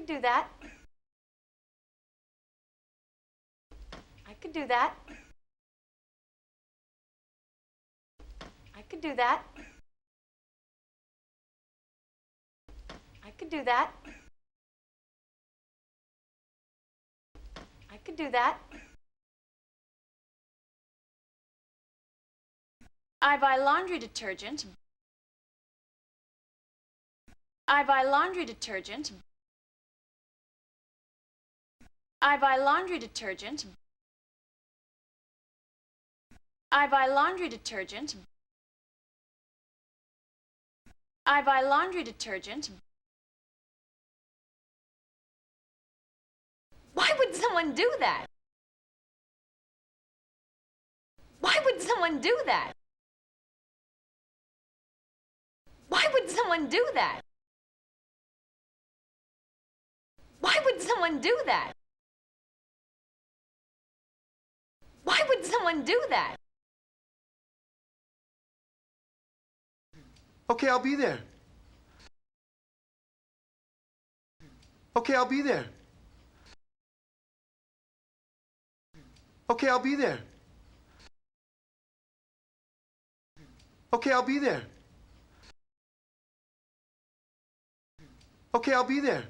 could do that. I could do that. I could do that. I could do that. I could do that. I buy laundry detergent. I buy laundry detergent. I buy laundry detergent. I buy laundry detergent. I buy laundry detergent. Why would someone do that? Why would someone do that? Why would someone do that? Why would someone do that? Why would someone do that? Okay, I'll be there. Okay, I'll be there. Okay, I'll be there. Okay, I'll be there. Okay, I'll be there.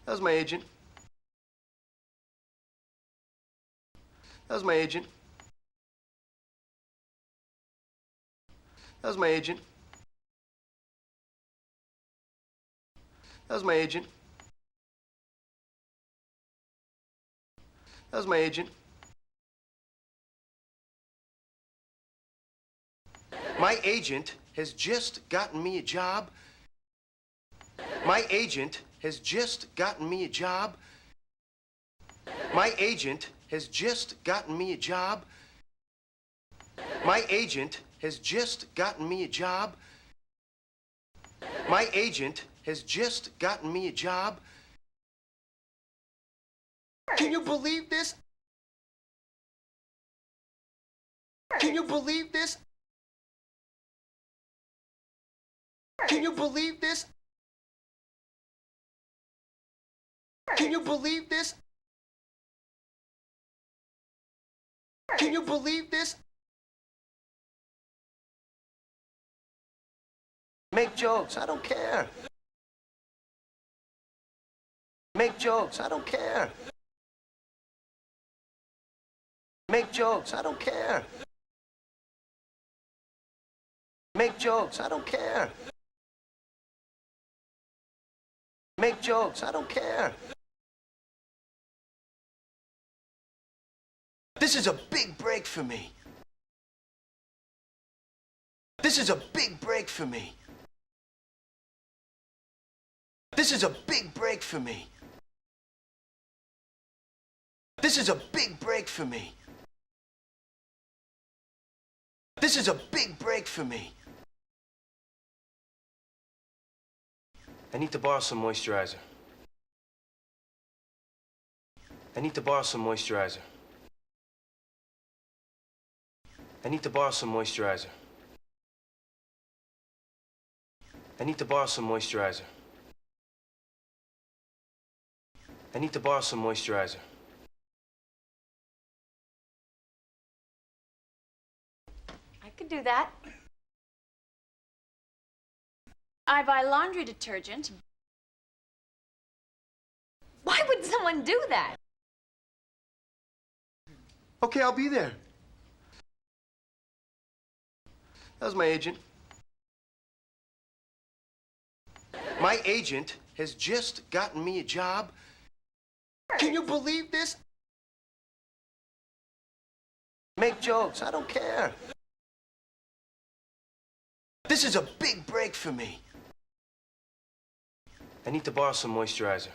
That was my agent. That was my agent. That was my agent. That was my agent. That was my agent. My agent has just gotten me a job. My agent has just gotten me a job. My agent has just gotten me a job. My agent has just gotten me a job. My agent has just gotten me a job. Can you believe this? Can you believe this? Can you believe this? Can you believe this? Can you believe this? Make jokes, I don't care. Make jokes, I don't care. Make jokes, I don't care. Make jokes, I don't care. Make jokes, I don't care. This is a big break for me. This is a big break for me. This is a big break for me. This is a big break for me. This is a big break for me. I need to borrow some moisturizer. I need to borrow some moisturizer. I need to borrow some moisturizer. I need to borrow some moisturizer. I need to borrow some moisturizer. I could do that. I buy laundry detergent. Why would someone do that? Okay, I'll be there. That was my agent. My agent has just gotten me a job. Can you believe this? Make jokes, I don't care. This is a big break for me. I need to borrow some moisturizer.